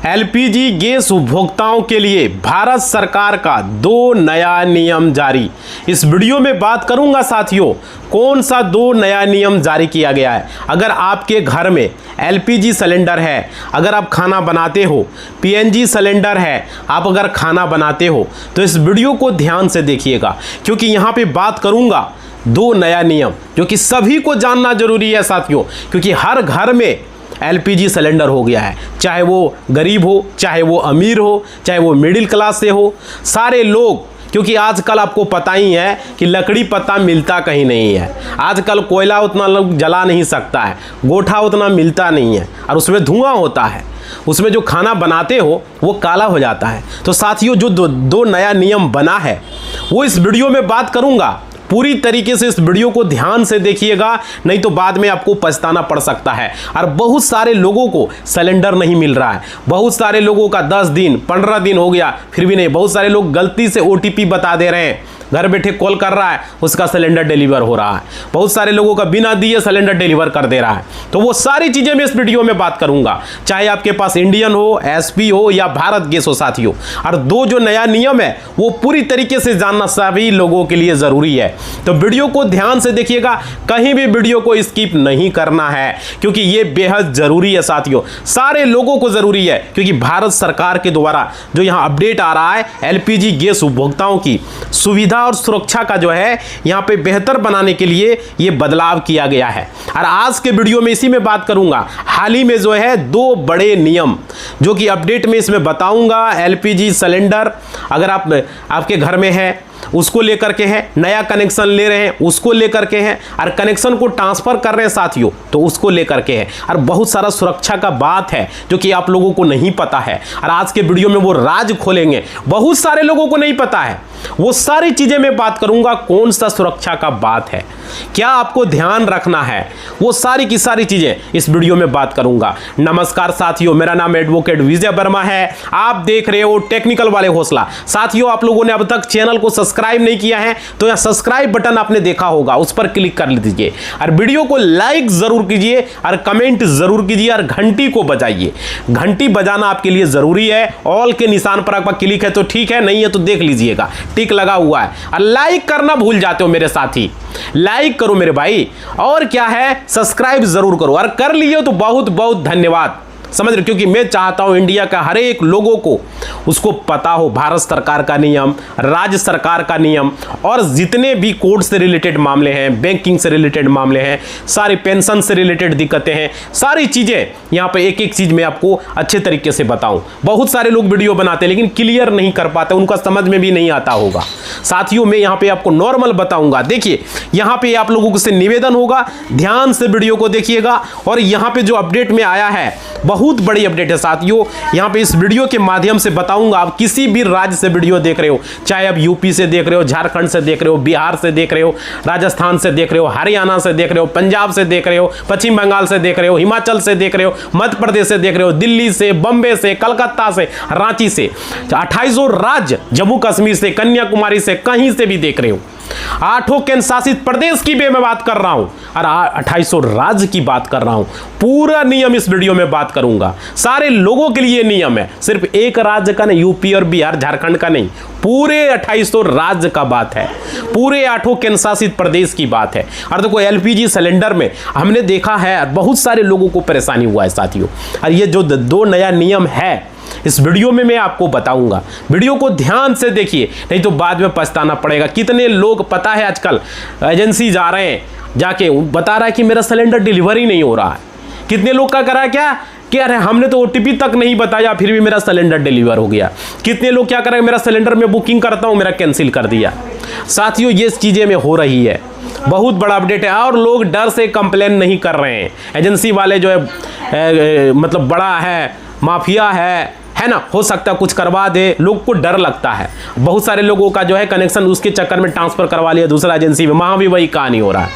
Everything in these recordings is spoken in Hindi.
एलपीजी गैस उपभोक्ताओं के लिए भारत सरकार का 2 नया नियम जारी। इस वीडियो में बात करूंगा साथियों, कौन सा 2 नया नियम जारी किया गया है। अगर आपके घर में एलपीजी सिलेंडर है, अगर आप खाना बनाते हो, पीएनजी सिलेंडर है, आप अगर खाना बनाते हो तो इस वीडियो को ध्यान से देखिएगा, क्योंकि यहाँ पे बात करूंगा 2 नया नियम जो कि सभी को जानना जरूरी है साथियों, क्योंकि हर घर में एलपीजी सिलेंडर हो गया है। चाहे वो गरीब हो, चाहे वो अमीर हो, चाहे वो मिडिल क्लास से हो, सारे लोग, क्योंकि आजकल आपको पता ही है कि लकड़ी पत्ता मिलता कहीं नहीं है। आजकल कोयला उतना लोग जला नहीं सकता है, गोठा उतना मिलता नहीं है और उसमें धुआं होता है, उसमें जो खाना बनाते हो वो काला हो जाता है। तो साथियों, जो दो नया नियम बना है वो इस वीडियो में बात करूंगा। पूरी तरीके से इस वीडियो को ध्यान से देखिएगा, नहीं तो बाद में आपको पछताना पड़ सकता है। और बहुत सारे लोगों को सिलेंडर नहीं मिल रहा है, बहुत सारे लोगों का 10 दिन 15 दिन हो गया फिर भी नहीं। बहुत सारे लोग गलती से ओटीपी बता दे रहे हैं, घर बैठे कॉल कर रहा है, उसका सिलेंडर डिलीवर हो रहा है। बहुत सारे लोगों का बिना दिए सिलेंडर डिलीवर कर दे रहा है। तो वो सारी चीजें मैं इस वीडियो में बात करूंगा, चाहे आपके पास इंडियन हो, एसपी हो या भारत गैस हो साथियों। और 2 जो नया नियम है वो पूरी तरीके से जानना सभी लोगों के लिए जरूरी है। तो वीडियो को ध्यान से देखिएगा, कहीं भी वीडियो को स्किप नहीं करना है, क्योंकि ये बेहद जरूरी है साथियों, सारे लोगों को जरूरी है। क्योंकि भारत सरकार के द्वारा जो यहां अपडेट आ रहा है, एलपीजी गैस उपभोक्ताओं की सुविधा और सुरक्षा का जो है यहां पे बेहतर बनाने के लिए ये बदलाव किया गया है। और आज के वीडियो में इसी में बात करूंगा। हाल ही में जो है 2 बड़े नियम जो कि अपडेट में इसमें बताऊंगा। एलपीजी सिलेंडर अगर आपके घर में है उसको लेकर के है, नया कनेक्शन ले रहे हैं उसको लेकर के हैं, और कनेक्शन को ट्रांसफर कर रहे हैं साथियों तो उसको लेकर के है। और बहुत सारा सुरक्षा का बात है जो कि आप लोगों को नहीं पता है, और आज के वीडियो में वो राज खोलेंगे, बहुत सारे लोगों को नहीं पता है। वो सारी चीजें मैं बात करूंगा, कौन सा सुरक्षा का बात है, क्या आपको ध्यान रखना है, वो सारी की सारी चीजें इस वीडियो में बात करूंगा। नमस्कार साथियों, मेरा नाम एडवोकेट विजय वर्मा है, आप देख रहे हो टेक्निकल वाले हौसला। साथियों, आप लोगों ने अब तक चैनल को सब्सक्राइब नहीं किया है तो यह सब्सक्राइब बटन आपने देखा होगा, उस पर क्लिक कर लीजिए और वीडियो को लाइक जरूर कीजिए और कमेंट जरूर कीजिए और घंटी को बजाइए। घंटी बजाना आपके लिए जरूरी है। ऑल के निशान पर आपका क्लिक है तो ठीक है, नहीं है तो देख लीजिएगा, टिक लगा हुआ है। और लाइक करना भूल जाते हो मेरे साथी, लाइक करो मेरे भाई, और क्या है सब्सक्राइब जरूर करो। और कर लिए तो बहुत बहुत धन्यवाद, समझ रहे, क्योंकि मैं चाहता हूं इंडिया का हर एक लोगों को उसको पता हो भारत सरकार का नियम, राज्य सरकार का नियम, और जितने भी कोर्ट से रिलेटेड मामले हैं, बैंकिंग से रिलेटेड मामले हैं, सारी पेंशन से रिलेटेड दिक्कतें हैं, सारी चीजें यहां पे एक एक चीज मैं आपको अच्छे तरीके से बताऊं। बहुत सारे लोग वीडियो बनाते हैं लेकिन क्लियर नहीं कर पाते, उनका समझ में भी नहीं आता होगा। साथियों, मैं यहां पे आपको नॉर्मल बताऊंगा। देखिए, यहां पे आप लोगों से निवेदन होगा, ध्यान से वीडियो को देखिएगा। और यहां पे जो अपडेट में आया है बहुत बड़ी अपडेट है साथियों, यहां पे इस वीडियो के माध्यम से बताऊंगा। आप किसी भी राज्य से वीडियो देख रहे हो, चाहे आप यूपी से देख रहे हो, झारखंड से देख रहे हो, बिहार से देख रहे हो, राजस्थान से देख रहे हो, हरियाणा से देख रहे हो, पंजाब से देख रहे हो, पश्चिम बंगाल से देख रहे हो, हिमाचल से देख रहे हो, मध्य प्रदेश से देख रहे हो, दिल्ली से, बम्बे से, कलकत्ता से, रांची से, 28 राज्य, जम्मू कश्मीर से, कन्याकुमारी से, कहीं से भी देख रहे हो, 8 केंद्र शासित प्रदेश की भी मैं बात कर रहा हूं और 2800 राज्य की बात कर रहा हूं। पूरा नियम इस वीडियो में बात करूंगा, सारे लोगों के लिए नियम है, सिर्फ एक राज्य का नहीं, यूपी और बिहार झारखंड का नहीं, पूरे 2800 राज्य का बात है, पूरे 8 केंद्र शासित प्रदेश की बात है। और देखो, एलपीजी सिलेंडर में हमने देखा है बहुत सारे लोगों को परेशानी हुआ है साथियों, और ये जो 2 नया नियम है इस वीडियो में मैं आपको बताऊंगा। वीडियो को ध्यान से देखिए, नहीं तो बाद में पछताना पड़ेगा। कितने लोग, पता है आजकल एजेंसी जा रहे हैं, जाके बता रहा है कि मेरा सिलेंडर डिलीवरी नहीं हो रहा है। कितने लोग का करा क्या कि अरे हमने तो ओटीपी तक नहीं बताया फिर भी मेरा सिलेंडर डिलीवर हो गया। कितने लोग क्या करें, मेरा सिलेंडर में बुकिंग करता हूं, मेरा कैंसिल कर दिया। साथियों, ये चीजें में हो रही है, बहुत बड़ा अपडेट है। और लोग डर से कंप्लेन नहीं कर रहे हैं। एजेंसी वाले जो है मतलब बड़ा है, माफिया है ना, हो सकता है कुछ करवा दे, लोग को डर लगता है। बहुत सारे लोगों का जो है कनेक्शन उसके चक्कर में ट्रांसफर करवा लिया दूसरा एजेंसी में, वहां भी वही कहानी हो रहा है,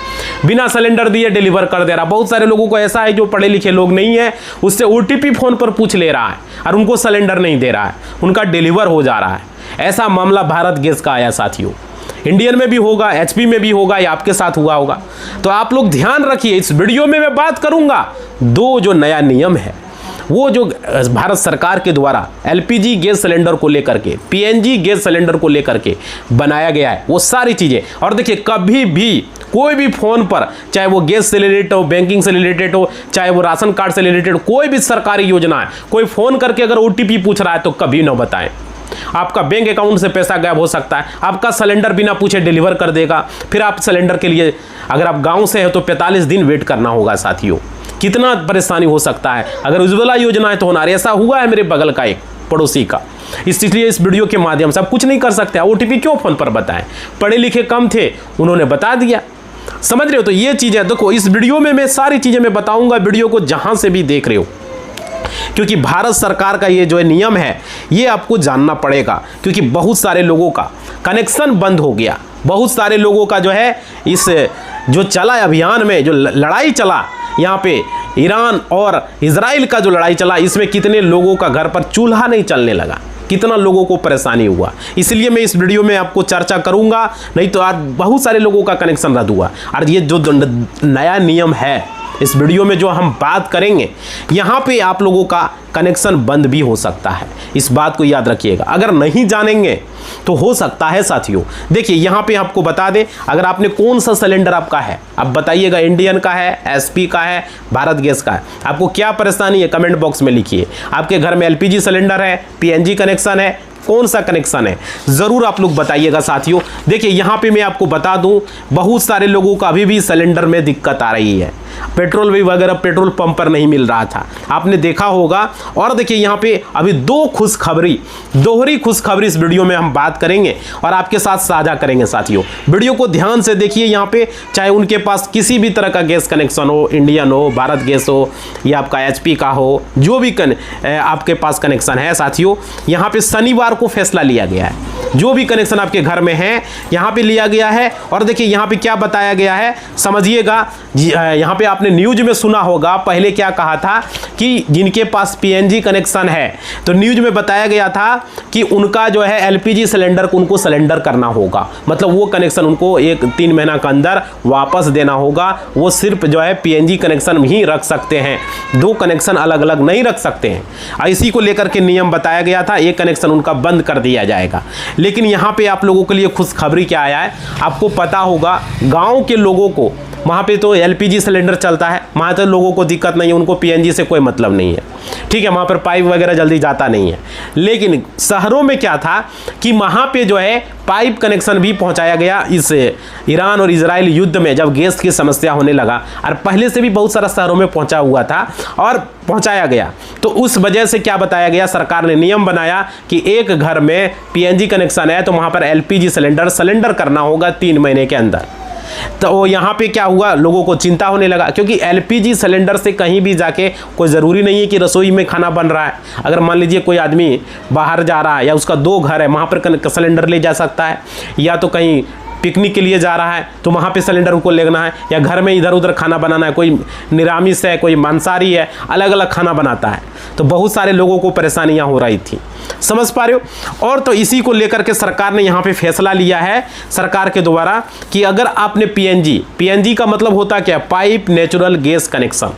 बिना सिलेंडर दिए डिलीवर कर दे रहा। बहुत सारे लोगों को ऐसा है जो पढ़े लिखे लोग नहीं है, उससे ओटीपी फोन पर पूछ ले रहा है और उनको सिलेंडर नहीं दे रहा है, उनका डिलीवर हो जा रहा है। ऐसा मामला भारत गैस का आया साथियों, इंडियन में भी होगा, एचपी में भी होगा, या आपके साथ हुआ होगा। तो आप लोग ध्यान रखिए, इस वीडियो में मैं बात करूंगा 2 जो नया नियम है वो जो भारत सरकार के द्वारा एलपीजी गैस सिलेंडर को लेकर के, पीएनजी गैस सिलेंडर को लेकर के बनाया गया है, वो सारी चीज़ें। और देखिए कभी भी कोई भी फ़ोन पर, चाहे वो गैस से रिलेटेड हो, बैंकिंग से रिलेटेड हो, चाहे वो राशन कार्ड से रिलेटेड हो, कोई भी सरकारी योजना है, कोई फ़ोन करके अगर ओटीपी पूछ रहा है तो कभी ना बताएं। आपका बैंक अकाउंट से पैसा गायब हो सकता है, आपका सिलेंडर बिना पूछे डिलीवर कर देगा, फिर आप सिलेंडर के लिए अगर आप गांव से हैं तो 45 दिन वेट करना होगा। साथियों कितना परेशानी हो सकता है। अगर उज्ज्वला योजना है तो होना, ऐसा हुआ है मेरे बगल का एक पड़ोसी का। इसलिए इस वीडियो के माध्यम से आप कुछ नहीं कर सकते, ओटीपी क्यों फोन पर बताएं, पढ़े लिखे कम थे, उन्होंने बता दिया। समझ रहे हो? तो ये चीज़ें देखो, इस वीडियो में मैं सारी चीज़ें मैं बताऊंगा, वीडियो को जहां से भी देख रहे हो, क्योंकि भारत सरकार का ये जो है नियम है ये आपको जानना पड़ेगा, क्योंकि बहुत सारे लोगों का कनेक्शन बंद हो गया। बहुत सारे लोगों का जो है इस जो चला अभियान में जो लड़ाई चला, यहाँ पे ईरान और इजराइल का जो लड़ाई चला, इसमें कितने लोगों का घर पर चूल्हा नहीं चलने लगा, कितना लोगों को परेशानी हुआ। इसलिए मैं इस वीडियो में आपको चर्चा करूंगा, नहीं तो आज बहुत सारे लोगों का कनेक्शन रद्द हुआ। और ये जो नया नियम है इस वीडियो में जो हम बात करेंगे, यहाँ पे आप लोगों का कनेक्शन बंद भी हो सकता है, इस बात को याद रखिएगा। अगर नहीं जानेंगे तो हो सकता है साथियों। देखिए यहाँ पे आपको बता दें, अगर आपने कौन सा सिलेंडर आपका है आप बताइएगा, इंडियन का है, एसपी का है, भारत गैस का है, आपको क्या परेशानी है कमेंट बॉक्स में लिखिए। आपके घर में एलपीजी सिलेंडर है, पीएनजी कनेक्शन है, कौन सा कनेक्शन है ज़रूर आप लोग बताइएगा साथियों। देखिए यहाँ पे मैं आपको बता दूं, बहुत सारे लोगों का अभी भी सिलेंडर में दिक्कत आ रही है, पेट्रोल भी वगैरह पेट्रोल पंप पर नहीं मिल रहा था, आपने देखा होगा। और देखिए यहाँ पे अभी दो खुशखबरी, दोहरी खुशखबरी इस वीडियो में हम बात करेंगे और आपके साथ साझा करेंगे साथियों। वीडियो को ध्यान से देखिए। यहाँ पे चाहे उनके पास किसी भी तरह का गैस कनेक्शन हो, इंडियन हो, भारत गैस हो या आपका एचपी का हो, जो भी आपके पास कनेक्शन है साथियों, यहाँ पे शनिवार को फैसला लिया गया है। जो भी कनेक्शन आपके घर में है यहाँ पे लिया गया है। और देखिए यहाँ पे क्या बताया गया है समझिएगा। यहाँ पे आपने न्यूज में सुना होगा, पहले क्या कहा था कि जिनके पास पीएनजी कनेक्शन है तो न्यूज में बताया गया था कि उनका जो है एलपीजी सिलेंडर को उनको सिलेंडर करना होगा, मतलब वो कनेक्शन उनको 3 महीना के अंदर वापस देना होगा। वो सिर्फ जो है पीएनजी कनेक्शन ही रख सकते हैं, 2 कनेक्शन अलग अलग नहीं रख सकते हैं। इसी को लेकर के नियम बताया गया था, एक कनेक्शन उनका बंद कर दिया जाएगा। लेकिन यहाँ पे आप लोगों के लिए खुशखबरी क्या आया है, आपको पता होगा गाँव के लोगों को वहाँ पे तो एलपीजी सिलेंडर चलता है, वहाँ तो लोगों को दिक्कत नहीं है, उनको पीएनजी से कोई मतलब नहीं है, ठीक है, वहाँ पर पाइप वगैरह जल्दी जाता नहीं है। लेकिन शहरों में क्या था कि वहाँ पे जो है पाइप कनेक्शन भी पहुँचाया गया इस ईरान और इजराइल युद्ध में, जब गैस की समस्या होने लगा। और पहले से भी बहुत सारा शहरों में पहुँचा हुआ था और पहुँचाया गया, तो उस वजह से क्या बताया गया, सरकार ने नियम बनाया कि एक घर में पीएनजी कनेक्शन है तो वहाँ पर एलपीजी सिलेंडर करना होगा 3 महीने के अंदर। तो यहाँ पे क्या हुआ, लोगों को चिंता होने लगा, क्योंकि एलपीजी सिलेंडर से कहीं भी जाके कोई ज़रूरी नहीं है कि रसोई में खाना बन रहा है। अगर मान लीजिए कोई आदमी बाहर जा रहा है या उसका 2 घर है, वहाँ पर सिलेंडर ले जा सकता है, या तो कहीं पिकनिक के लिए जा रहा है तो वहाँ पे सिलेंडर को लेना है, या घर में इधर उधर खाना बनाना है, कोई निरामिष है, कोई मांसाहारी है, अलग अलग खाना बनाता है, तो बहुत सारे लोगों को परेशानियाँ हो रही थी, समझ पा रहे हो। और तो इसी को लेकर के सरकार ने यहाँ पे फैसला लिया है सरकार के द्वारा कि अगर आपने पीएनजी का मतलब होता क्या, पाइप नेचुरल गैस कनेक्शन,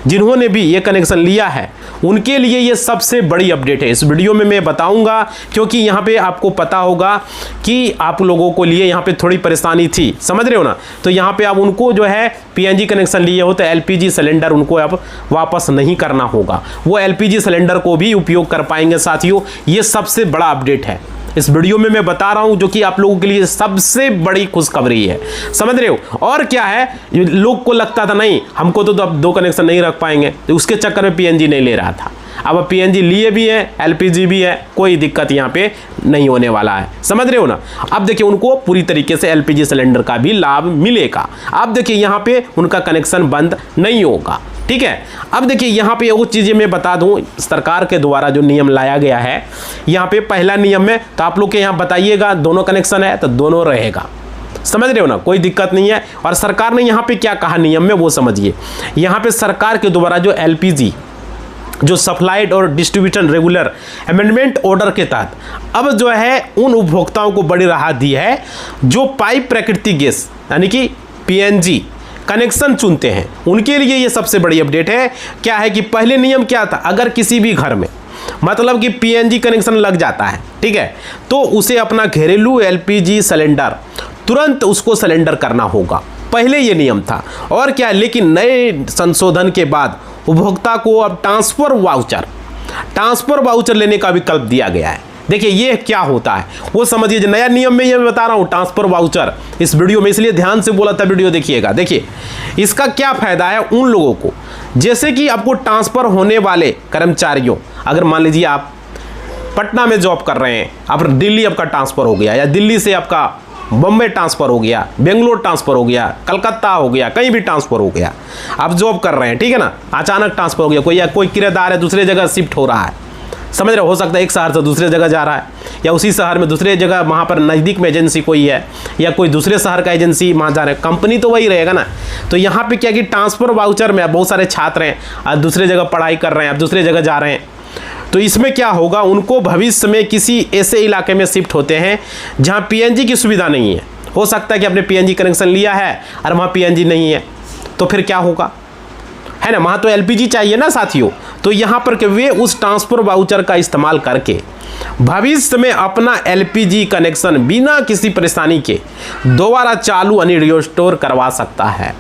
जिन्होंने भी ये कनेक्शन लिया है उनके लिए ये सबसे बड़ी अपडेट है। इस वीडियो में मैं बताऊंगा, क्योंकि यहाँ पे आपको पता होगा कि आप लोगों को लिए यहाँ पे थोड़ी परेशानी थी, समझ रहे हो ना। तो यहाँ पे आप उनको जो है पीएनजी कनेक्शन लिए हो तो एलपीजी सिलेंडर उनको अब वापस नहीं करना होगा, वो एलपीजी सिलेंडर को भी उपयोग कर पाएंगे साथियों। ये सबसे बड़ा अपडेट है इस वीडियो में मैं बता रहा हूं, जो कि आप लोगों के लिए सबसे बड़ी खुशखबरी है, समझ रहे हो। और क्या है, लोग को लगता था नहीं हमको तो अब 2 कनेक्शन नहीं रख पाएंगे, तो उसके चक्कर में पीएनजी नहीं ले रहा था। अब पीएनजी लिए भी है, एलपीजी भी है, कोई दिक्कत यहाँ पे नहीं होने वाला है, समझ रहे हो ना। अब देखिए उनको पूरी तरीके से एलपीजी सिलेंडर का भी लाभ मिलेगा। अब देखिए यहाँ पे उनका कनेक्शन बंद नहीं होगा, ठीक है। अब देखिए यहाँ पे वो चीज़ें मैं बता दूं, सरकार के द्वारा जो नियम लाया गया है, यहाँ पे पहला नियम में तो आप लोग के यहाँ बताइएगा, दोनों कनेक्शन है तो दोनों रहेगा, समझ रहे हो ना, कोई दिक्कत नहीं है। और सरकार ने यहाँ पे क्या कहा नियम में वो समझिए। यहाँ पे सरकार के द्वारा जो एलपीजी जो सप्लाइड और डिस्ट्रीब्यूशन रेगुलर अमेंडमेंट ऑर्डर के तहत अब जो है उन उपभोक्ताओं को बड़ी राहत दी है जो पाइप प्राकृतिक गैस यानी कि पीएनजी कनेक्शन चुनते हैं उनके लिए ये सबसे बड़ी अपडेट है। क्या है कि पहले नियम क्या था, अगर किसी भी घर में मतलब कि पीएनजी कनेक्शन लग जाता है, ठीक है, तो उसे अपना घरेलू एलपीजी सिलेंडर तुरंत उसको सिलेंडर करना होगा, पहले ये नियम था। और क्या, लेकिन नए संशोधन के बाद उपभोक्ता को अब ट्रांसफर वाउचर लेने का विकल्प दिया गया है। देखिए ये क्या होता है वो समझिए, जो नया नियम में ये मैं बता रहा हूँ ट्रांसफर वाउचर, इस वीडियो में इसलिए ध्यान से बोला था, वीडियो देखिएगा। देखिए इसका क्या फायदा है उन लोगों को, जैसे कि आपको ट्रांसफर होने वाले कर्मचारियों, अगर मान लीजिए आप पटना में जॉब कर रहे हैं, अब दिल्ली आपका ट्रांसफर हो गया, या दिल्ली से आपका बम्बई ट्रांसफ़र हो गया, बेंगलोर ट्रांसफ़र हो गया, कलकत्ता हो गया, कहीं भी ट्रांसफ़र हो गया, आप जॉब कर रहे हैं, ठीक है ना, अचानक ट्रांसफ़र हो गया, कोई या कोई किराएदार है दूसरे जगह शिफ्ट हो रहा है, समझ रहे हो सकता है एक शहर से दूसरे जगह जा रहा है, या उसी शहर में दूसरे जगह वहाँ पर नज़दीक में एजेंसी कोई है, या कोई दूसरे शहर का एजेंसी वहाँ जा रहे हैं, कंपनी तो वही रहेगा ना। तो यहाँ पे क्या कि ट्रांसफ़र वाउचर में बहुत सारे छात्र हैं, आज दूसरे जगह पढ़ाई कर रहे हैं, अब दूसरे जगह जा रहे हैं, तो इसमें क्या होगा, उनको भविष्य में किसी ऐसे इलाके में शिफ्ट होते हैं जहाँ पीएनजी की सुविधा नहीं है, हो सकता है कि आपने पीएनजी कनेक्शन लिया है और वहाँ पीएनजी नहीं है, तो फिर क्या होगा, है ना, वहाँ तो एलपीजी चाहिए ना साथियों। तो यहाँ पर कि वे उस ट्रांसफर वाउचर का इस्तेमाल करके भविष्य में अपना एलपीजी कनेक्शन बिना किसी परेशानी के दोबारा चालू यानी रिस्टोर करवा सकता है।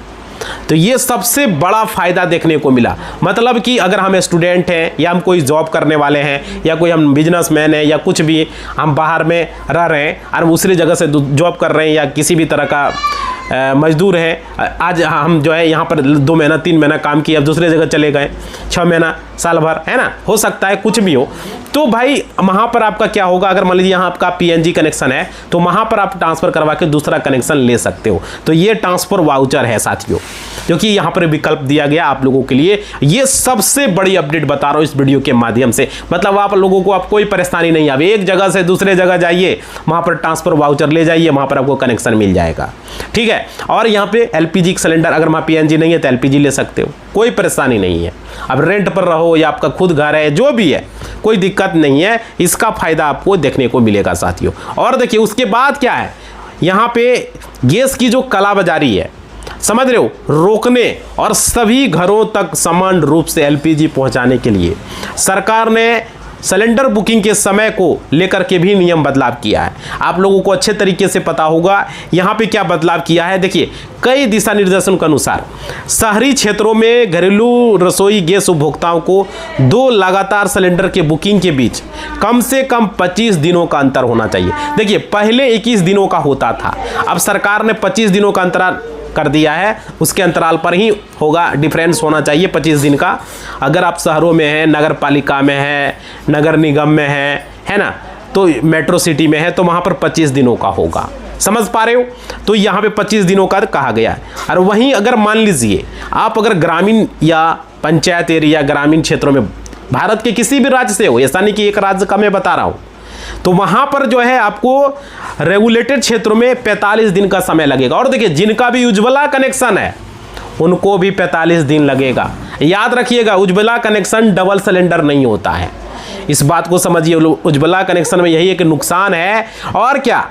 तो ये सबसे बड़ा फ़ायदा देखने को मिला। मतलब कि अगर हम स्टूडेंट हैं, या हम कोई जॉब करने वाले हैं, या कोई हम बिजनेसमैन हैं, या कुछ भी हम बाहर में रह रहे हैं और दूसरी जगह से जॉब कर रहे हैं, या किसी भी तरह का मजदूर है, आज हम जो है यहाँ पर 2 महीना 3 महीना काम किए, अब दूसरे जगह चले गए 6 महीना साल भर, है ना, हो सकता है कुछ भी हो, तो भाई वहाँ पर आपका क्या होगा, अगर मान लीजिए यहाँ आपका पीएनजी कनेक्शन है तो वहाँ पर आप ट्रांसफ़र करवा के दूसरा कनेक्शन ले सकते हो। तो ये ट्रांसफ़र वाउचर है साथियों, क्योंकि यहाँ पर विकल्प दिया गया आप लोगों के लिए। ये सबसे बड़ी अपडेट बता रहा हूँ इस वीडियो के माध्यम से, मतलब आप लोगों को अब कोई परेशानी नहीं आवे, एक जगह से दूसरे जगह जाइए, वहाँ पर ट्रांसफ़र वाउचर ले जाइए, वहाँ पर आपको कनेक्शन मिल जाएगा, ठीक है। और यहाँ पे एलपीजी सिलेंडर, अगर वहाँ पीएनजी नहीं है तो एलपीजी ले सकते हो, कोई परेशानी नहीं है। अब रेंट पर रहो या आपका खुद घर है, जो भी है, कोई दिक्कत नहीं है, इसका फायदा आपको देखने को मिलेगा साथियों। और देखिए उसके बाद क्या है, यहाँ पे गैस की जो कालाबाजारी है, समझ रहे हो, रोकने और सभी घरों तक समान रूप से एलपीजी पहुंचाने के लिए सरकार ने सिलेंडर बुकिंग के समय को लेकर के भी नियम बदलाव किया है। आप लोगों को अच्छे तरीके से पता होगा यहाँ पे क्या बदलाव किया है। देखिए कई दिशा निर्देशों के अनुसार शहरी क्षेत्रों में घरेलू रसोई गैस उपभोक्ताओं को 2 लगातार सिलेंडर के बुकिंग के बीच कम से कम 25 दिनों का अंतर होना चाहिए। देखिए पहले 21 दिनों का होता था, अब सरकार ने 25 दिनों का अंतराल कर दिया है, उसके अंतराल पर ही होगा, डिफरेंस होना चाहिए 25 दिन का। अगर आप शहरों में हैं, नगर पालिका में है, नगर निगम में है ना, तो मेट्रो सिटी में है, तो वहाँ पर 25 दिनों का होगा, समझ पा रहे हो। तो यहाँ पे 25 दिनों का कहा गया है। और वहीं अगर मान लीजिए आप अगर ग्रामीण या पंचायत एरिया ग्रामीण क्षेत्रों में भारत के किसी भी राज्य से हो, ऐसा नहीं कि एक राज्य का मैं बता रहा हूँ, तो वहाँ पर जो है आपको रेगुलेटेड क्षेत्रों में 45 दिन का समय लगेगा। और देखिए जिनका भी उज्ज्वला कनेक्शन है उनको भी 45 दिन लगेगा। याद रखिएगा उज्ज्वला कनेक्शन डबल सिलेंडर नहीं होता है, इस बात को समझिए। उज्ज्वला कनेक्शन में यही एक नुकसान है। और क्या,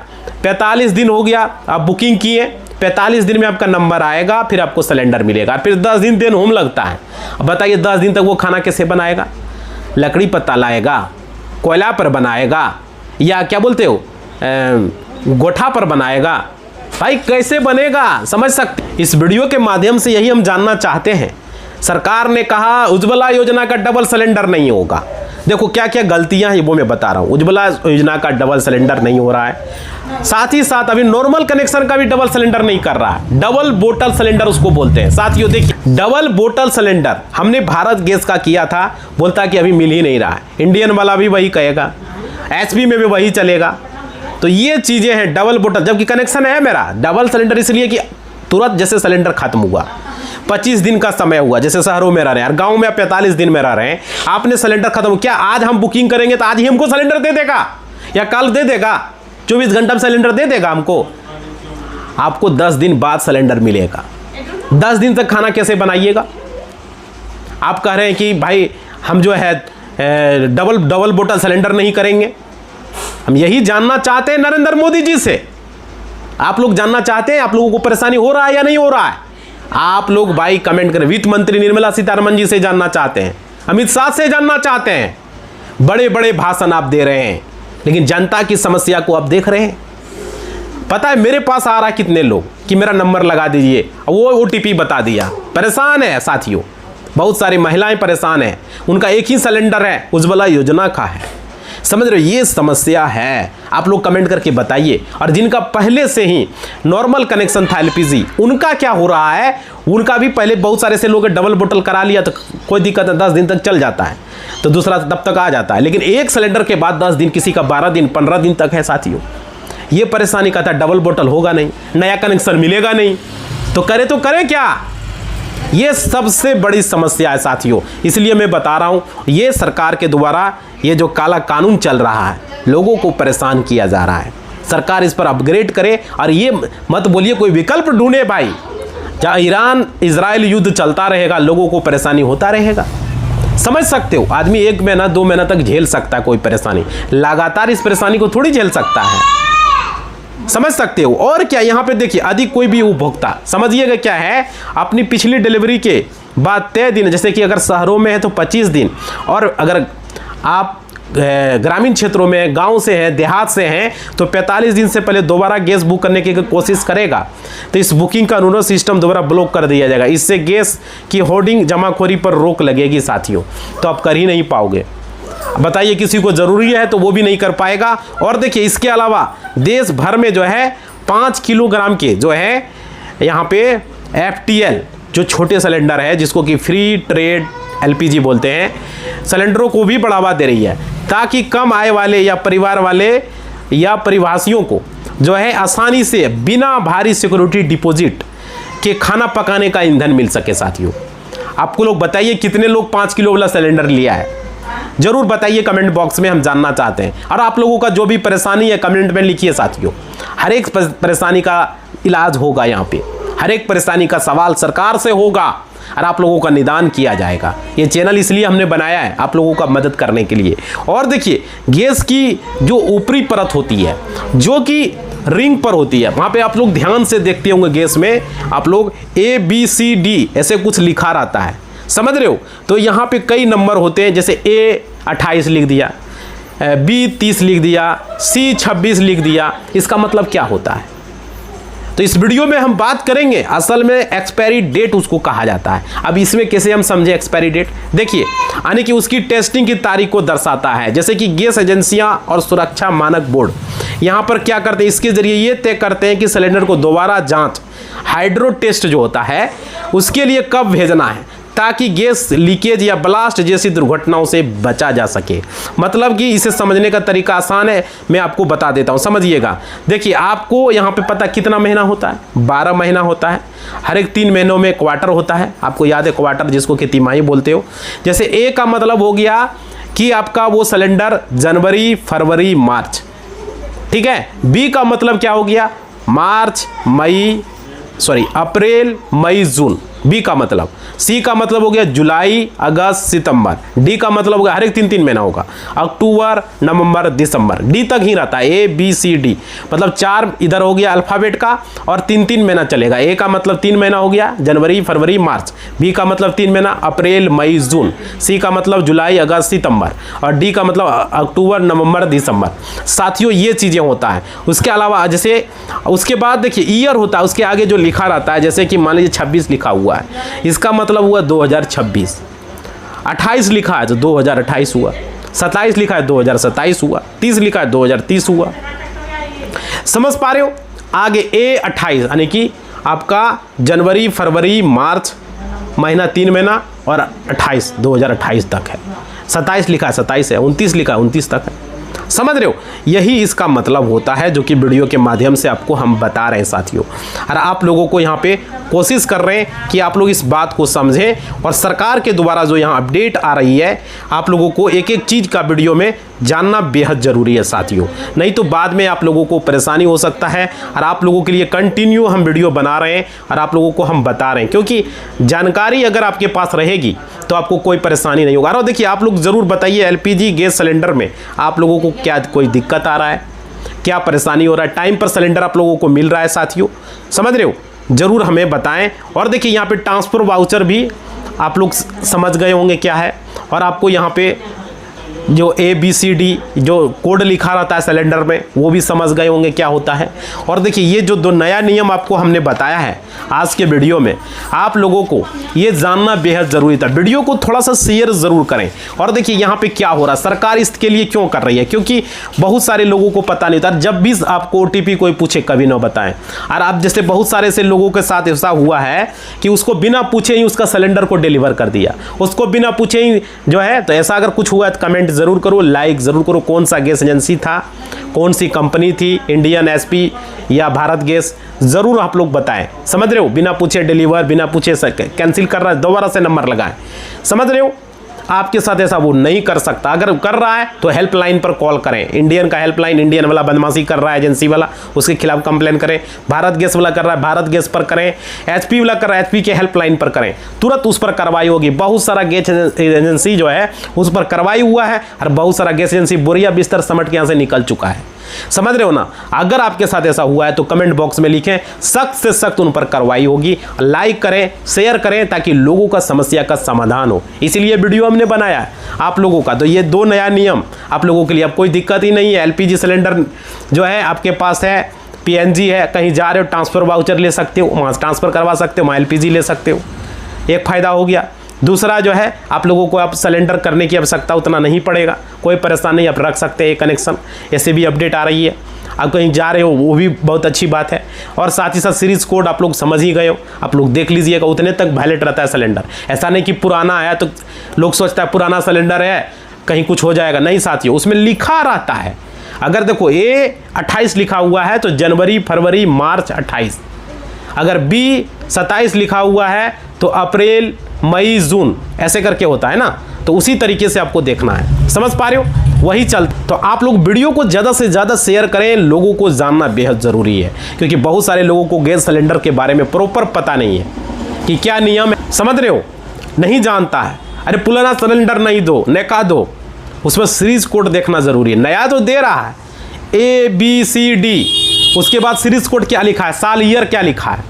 45 दिन हो गया, आप बुकिंग किए, 45 दिन में आपका नंबर आएगा, फिर आपको सिलेंडर मिलेगा, फिर 10 दिन देन होम लगता है। अब बताइए 10 दिन तक वो खाना कैसे बनाएगा, लकड़ी पत्ता लाएगा, कोयला पर बनाएगा, या क्या बोलते हो गोठा पर बनाएगा, भाई कैसे बनेगा, समझ सकते। इस वीडियो के माध्यम से यही हम जानना चाहते हैं। सरकार ने कहा उज्ज्वला योजना का डबल सिलेंडर नहीं होगा, देखो क्या क्या गलतियां हैं वो मैं बता रहा हूं। उज्ज्वला योजना का डबल सिलेंडर नहीं हो रहा है, साथ ही साथ अभी नॉर्मल कनेक्शन का भी डबल सिलेंडर नहीं कर रहा है, डबल बोतल सिलेंडर उसको बोलते हैं साथियों। देखिए डबल बोतल सिलेंडर हमने भारत गैस का किया था, बोलता कि अभी मिल ही नहीं रहा है, इंडियन वाला भी वही कहेगा, एचपी में भी वही चलेगा। तो ये चीजें हैं डबल बोतल, जबकि कनेक्शन है मेरा डबल सिलेंडर, इसलिए कि तुरंत जैसे सिलेंडर खत्म हुआ 25 दिन का समय हुआ, जैसे शहरों में रह रहे हैं, गांव में 45 दिन में रह रहे हैं, आपने सिलेंडर खत्म, क्या आज हम बुकिंग करेंगे तो आज ही हमको सिलेंडर दे देगा या कल दे देगा, 24 घंटा में सिलेंडर दे देगा हमको? आपको 10 दिन बाद सिलेंडर मिलेगा। 10 दिन तक खाना कैसे बनाइएगा? आप कह रहे हैं कि भाई हम जो है डबल बोतल सिलेंडर नहीं करेंगे। हम यही जानना चाहते हैं नरेंद्र मोदी जी से, आप लोग जानना चाहते हैं आप लोगों को परेशानी हो रहा है या नहीं हो रहा है? आप लोग भाई कमेंट करें। वित्त मंत्री निर्मला सीतारमण जी से जानना चाहते हैं, अमित शाह से जानना चाहते हैं। बड़े बड़े भाषण आप दे रहे हैं, लेकिन जनता की समस्या को आप देख रहे हैं। पता है मेरे पास आ रहा कितने लोग कि मेरा नंबर लगा दीजिए, वो OTP बता दिया। परेशान है साथियों, बहुत सारी महिलाएं परेशान हैं, उनका एक ही सिलेंडर है, उज्ज्वला योजना का है। समझ रहे हो, ये समस्या है। आप लोग कमेंट करके बताइए। और जिनका पहले से ही नॉर्मल कनेक्शन था LPG, उनका क्या हो रहा है? उनका भी पहले बहुत सारे से लोग डबल बोतल करा लिया तो कोई दिक्कत नहीं, 10 दिन तक चल जाता है, तो दूसरा तब तक आ जाता है। लेकिन एक सिलेंडर के बाद 10 दिन, किसी का 12 दिन 15 दिन तक है साथियों। ये परेशानी का था, डबल बोतल होगा नहीं, नया कनेक्शन मिलेगा नहीं, तो करें क्या? ये सबसे बड़ी समस्या है साथियों। इसलिए मैं बता रहा हूं, ये सरकार के द्वारा ये जो काला कानून चल रहा है, लोगों को परेशान किया जा रहा है। सरकार इस पर अपग्रेड करे और ये मत बोलिए कोई विकल्प ढूंढे भाई। जहाँ ईरान इजराइल युद्ध चलता रहेगा, लोगों को परेशानी होता रहेगा। समझ सकते हो, आदमी 1 महीना 2 महीना तक झेल सकता है कोई परेशानी, लगातार इस परेशानी को थोड़ी झेल सकता है। समझ सकते हो। और क्या यहाँ पे देखिए, अधिक कोई भी उपभोक्ता, समझिएगा क्या है, अपनी पिछली डिलीवरी के बाद तय दिन, जैसे कि अगर शहरों में है तो 25 दिन, और अगर आप ग्रामीण क्षेत्रों में, गांव से हैं, देहात से हैं, तो 45 दिन से पहले दोबारा गैस बुक करने की कोशिश करेगा तो इस बुकिंग का अनुरोध सिस्टम दोबारा ब्लॉक कर दिया जाएगा। इससे गैस की होर्डिंग जमाखोरी पर रोक लगेगी साथियों, तो आप कर ही नहीं पाओगे। बताइए, किसी को ज़रूरी है तो वो भी नहीं कर पाएगा। और देखिए, इसके अलावा देश भर में जो है 5 किलोग्राम के जो है यहाँ पे FTL जो छोटे सिलेंडर है, जिसको कि फ्री ट्रेड LPG बोलते हैं, सिलेंडरों को भी बढ़ावा दे रही है, ताकि कम आय वाले या परिवार वाले या परिवासियों को जो है आसानी से बिना भारी सिक्योरिटी डिपॉजिट के खाना पकाने का ईंधन मिल सके साथियों। आपको लोग बताइए कितने लोग 5 किलो वाला सिलेंडर लिया है, जरूर बताइए कमेंट बॉक्स में, हम जानना चाहते हैं। और आप लोगों का जो भी परेशानी है कमेंट में लिखिए साथियों। हर एक परेशानी का इलाज होगा यहाँ पे, हर एक परेशानी का सवाल सरकार से होगा और आप लोगों का निदान किया जाएगा। ये चैनल इसलिए हमने बनाया है, आप लोगों का मदद करने के लिए। और देखिए, गैस की जो ऊपरी परत होती है, जो कि रिंग पर होती है, वहाँ पे आप लोग ध्यान से देखते होंगे, गैस में आप लोग ABCD ऐसे कुछ लिखा रहता है, समझ रहे हो। तो यहाँ पे कई नंबर होते हैं, जैसे A 28 लिख दिया, B 30 लिख दिया, C 26 लिख दिया। इसका मतलब क्या होता है? तो इस वीडियो में हम बात करेंगे, असल में एक्सपायरी डेट उसको कहा जाता है। अब इसमें कैसे हम समझे एक्सपायरी डेट? देखिए, यानी कि उसकी टेस्टिंग की तारीख को दर्शाता है। जैसे कि गैस एजेंसियां और सुरक्षा मानक बोर्ड यहाँ पर क्या करते हैं, इसके जरिए ये तय करते हैं कि सिलेंडर को दोबारा जांच, हाइड्रो टेस्ट जो होता है, उसके लिए कब भेजना है, ताकि गैस लीकेज या ब्लास्ट जैसी दुर्घटनाओं से बचा जा सके। मतलब कि इसे समझने का तरीका आसान है, मैं आपको बता देता हूँ, समझिएगा। देखिए, आपको यहाँ पे पता कितना महीना होता है? 12 महीना होता है। हर एक 3 महीनों में क्वार्टर होता है, आपको याद है क्वार्टर, जिसको कि तिमाही बोलते हो। जैसे A का मतलब हो गया कि आपका वो सिलेंडर जनवरी, फरवरी, मार्च, ठीक है। B का मतलब क्या हो गया? अप्रैल, मई, जून, B का मतलब। C का मतलब हो गया जुलाई, अगस्त, सितंबर। D का मतलब हो गया हर एक 3-3 महीना होगा, अक्टूबर, नवंबर, दिसंबर। D तक ही रहता है, ABCD, मतलब 4 इधर हो गया अल्फाबेट का, और 3-3 महीना चलेगा। A का मतलब 3 महीना हो गया, जनवरी, फरवरी, मार्च। B का मतलब 3 महीना, अप्रैल, मई, जून। C का मतलब जुलाई, अगस्त, सितंबर। और D का मतलब अक्टूबर, नवंबर, दिसंबर। साथियों, ये चीज़ें होता है। उसके अलावा जैसे उसके बाद देखिए ईयर होता है, उसके आगे जो लिखा रहता है, जैसे कि मान लीजिए 26 लिखा हुआ है, इसका मतलब हुआ 2026। 28 लिखा है तो 2028 हुआ, 27 लिखा है 2027 हुआ, 30 लिखा है 2030 हुआ। समझ पा रहे हो? आगे A 28 यानी कि आपका जनवरी, फरवरी, मार्च महीना, 3 महीना, और 28 2028 तक है। 27 लिखा है 27 है, 29 लिखा है 29 तक है। समझ रहे हो? यही इसका मतलब होता है, जो कि वीडियो के माध्यम से आपको हम बता रहे हैं साथियों। और आप लोगों को यहाँ पे कोशिश कर रहे हैं कि आप लोग इस बात को समझें, और सरकार के द्वारा जो यहाँ अपडेट आ रही है, आप लोगों को एक एक चीज़ का वीडियो में जानना बेहद ज़रूरी है साथियों। नहीं तो बाद में आप लोगों को परेशानी हो सकता है। और आप लोगों के लिए कंटिन्यू हम वीडियो बना रहे हैं और आप लोगों को हम बता रहे हैं, क्योंकि जानकारी अगर आपके पास रहेगी तो आपको कोई परेशानी नहीं होगा। और देखिए, आप लोग ज़रूर बताइए, LPG गैस सिलेंडर में आप लोगों को क्या कोई दिक्कत आ रहा है, क्या परेशानी हो रहा है? टाइम पर सिलेंडर आप लोगों को मिल रहा है साथियों? समझ रहे हो? ज़रूर हमें बताएं। और देखिए यहाँ पे ट्रांसफ़र वाउचर भी आप लोग समझ गए होंगे क्या है, और आपको यहाँ पे जो ABCD जो कोड लिखा रहता है सिलेंडर में वो भी समझ गए होंगे क्या होता है। और देखिए ये जो दो नया नियम आपको हमने बताया है आज के वीडियो में, आप लोगों को ये जानना बेहद ज़रूरी था। वीडियो को थोड़ा सा शेयर ज़रूर करें। और देखिए यहाँ पे क्या हो रहा है, सरकार इसके लिए क्यों कर रही है, क्योंकि बहुत सारे लोगों को पता नहीं था। जब भी आपको OTP कोई पूछे कभी ना बताएं। और आप जैसे बहुत सारे ऐसे लोगों के साथ ऐसा हुआ है कि उसको बिना पूछे ही उसका सिलेंडर को डिलीवर कर दिया, उसको बिना पूछे ही जो है। तो ऐसा अगर कुछ हुआ है तो कमेंट ज़रूर करो, लाइक ज़रूर करो। कौन सा गैस एजेंसी था, कौन सी कंपनी थी, इंडियन SP या भारत गैस, ज़रूर आप लोग बताएं। समझ रहे हो, बिना पूछे डिलीवर, बिना पूछे कैंसिल कर रहा है, दोबारा से नंबर लगाएं। समझ रहे हो, आपके साथ ऐसा वो नहीं कर सकता। अगर कर रहा है तो हेल्पलाइन पर कॉल करें। इंडियन का हेल्पलाइन, इंडियन वाला बदमाशी कर रहा है एजेंसी वाला, उसके खिलाफ कंप्लेन करें। भारत गैस वाला कर रहा है, भारत गैस पर करें। HP वाला कर रहा है, HP के हेल्पलाइन पर करें, तुरंत उस पर कार्रवाई होगी। बहुत सारा गैस एजेंसी जो है उस पर कार्रवाई हुआ है, और बहुत सारा गैस एजेंसी बोरिया बिस्तर समट के यहाँ से निकल चुका है। समझ रहे हो ना। अगर आपके साथ ऐसा हुआ है तो कमेंट बॉक्स में लिखें, सख्त से सख्त उन पर कार्रवाई होगी। लाइक करें, शेयर करें, ताकि लोगों का समस्या का समाधान हो। इसीलिए वीडियो हमने बनाया है आप लोगों का। तो ये दो नया नियम आप लोगों के लिए, अब कोई दिक्कत ही नहीं है। LPG सिलेंडर जो है आपके पास है, PNG है, कहीं जा रहे हो ट्रांसफ़र वाउचर ले सकते हो, वहाँ ट्रांसफ़र करवा सकते हो, वहाँ LPG ले सकते हो। एक फ़ायदा हो गया। दूसरा जो है आप लोगों को अब सिलेंडर करने की आवश्यकता उतना नहीं पड़ेगा, कोई परेशानी नहीं, आप रख सकते हैं कनेक्शन। ऐसे भी अपडेट आ रही है, आप कहीं जा रहे हो वो भी बहुत अच्छी बात है। और साथ ही साथ सीरीज़ कोड आप लोग समझ ही गए हो, आप लोग देख लीजिएगा, उतने तक वैलिड रहता है सिलेंडर। ऐसा नहीं कि पुराना आया तो लोग सोचता है पुराना सिलेंडर है कहीं कुछ हो जाएगा, नहीं साथियों, उसमें लिखा रहता है। अगर देखो A28 लिखा हुआ है तो जनवरी, फरवरी, मार्च 28। अगर B27 लिखा हुआ है तो अप्रैल, मई, जून, ऐसे करके होता है ना। तो उसी तरीके से आपको देखना है। समझ पा रहे हो, वही चलता। तो आप लोग वीडियो को ज़्यादा से ज़्यादा शेयर करें, लोगों को जानना बेहद ज़रूरी है, क्योंकि बहुत सारे लोगों को गैस सिलेंडर के बारे में प्रॉपर पता नहीं है कि क्या नियम है। समझ रहे हो, नहीं जानता है। अरे पुराना सिलेंडर नहीं दो, नया दो, उसमें सीरीज कोड देखना ज़रूरी है। नया तो दे रहा है ABCD, उसके बाद सीरीज कोड क्या लिखा है, साल ईयर क्या लिखा है,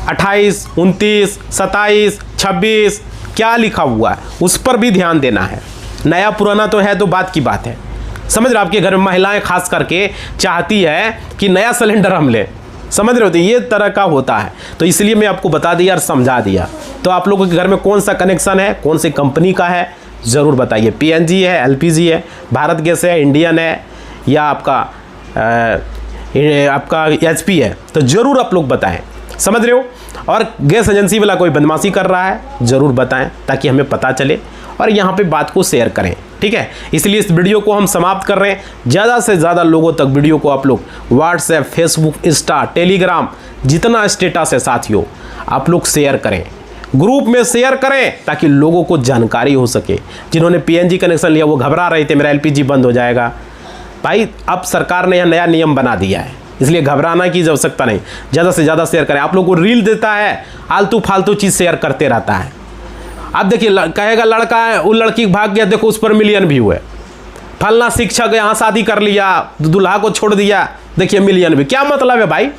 28, 29, 27, 26 क्या लिखा हुआ है, उस पर भी ध्यान देना है। नया पुराना तो है तो बात की बात है। समझ रहे हो, आपके घर में महिलाएं खास करके चाहती है कि नया सिलेंडर हम लें। समझ रहे हो, तो ये तरह का होता है। तो इसलिए मैं आपको बता दिया और समझा दिया। तो आप लोगों के घर में कौन सा कनेक्शन है, कौन सी कंपनी का है, ज़रूर बताइए। PNG है, LPG है, भारत गैस है, इंडियन है, या आपका HP है, तो ज़रूर आप लोग बताएं। समझ रहे हो। और गैस एजेंसी वाला कोई बदमाशी कर रहा है ज़रूर बताएं, ताकि हमें पता चले, और यहाँ पे बात को शेयर करें। ठीक है, इसलिए इस वीडियो को हम समाप्त कर रहे हैं। ज़्यादा से ज़्यादा लोगों तक वीडियो को आप लोग व्हाट्सएप, फेसबुक, इंस्टा, टेलीग्राम, जितना स्टेटस है साथियों, आप लोग शेयर करें, ग्रुप में शेयर करें, ताकि लोगों को जानकारी हो सके। जिन्होंने PNG कनेक्शन लिया वो घबरा रहे थे मेरा LPG बंद हो जाएगा। भाई अब सरकार ने यह नया नियम बना दिया है, इसलिए घबराना की आवश्यकता नहीं। ज़्यादा से ज़्यादा शेयर करें। आप लोगों को रील देता है, आलतू फालतू चीज़ शेयर करते रहता है। अब देखिए कहेगा लड़का है, वो लड़की भाग गया, देखो उस पर मिलियन व्यू है। फलना शिक्षक यहाँ शादी कर लिया, दूल्हा को छोड़ दिया, देखिए मिलियन व्यू। क्या मतलब है भाई,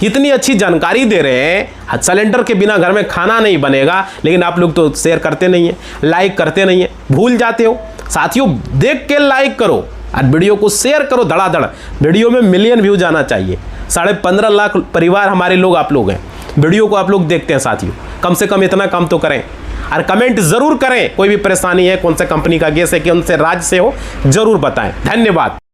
इतनी अच्छी जानकारी दे रहे हैं, सिलेंडर के बिना घर में खाना नहीं बनेगा, लेकिन आप लोग तो शेयर करते नहीं है, लाइक करते नहीं है, भूल जाते हो। साथियों देख के लाइक करो और वीडियो को शेयर करो धड़ाधड़। वीडियो में मिलियन व्यू जाना चाहिए। 15.5 लाख परिवार हमारे लोग आप लोग हैं, वीडियो को आप लोग देखते हैं साथियों। कम से कम इतना काम तो करें, और कमेंट ज़रूर करें। कोई भी परेशानी है, कौन सा कंपनी का गैस है, कौन से राज्य से हो, ज़रूर बताएं। धन्यवाद।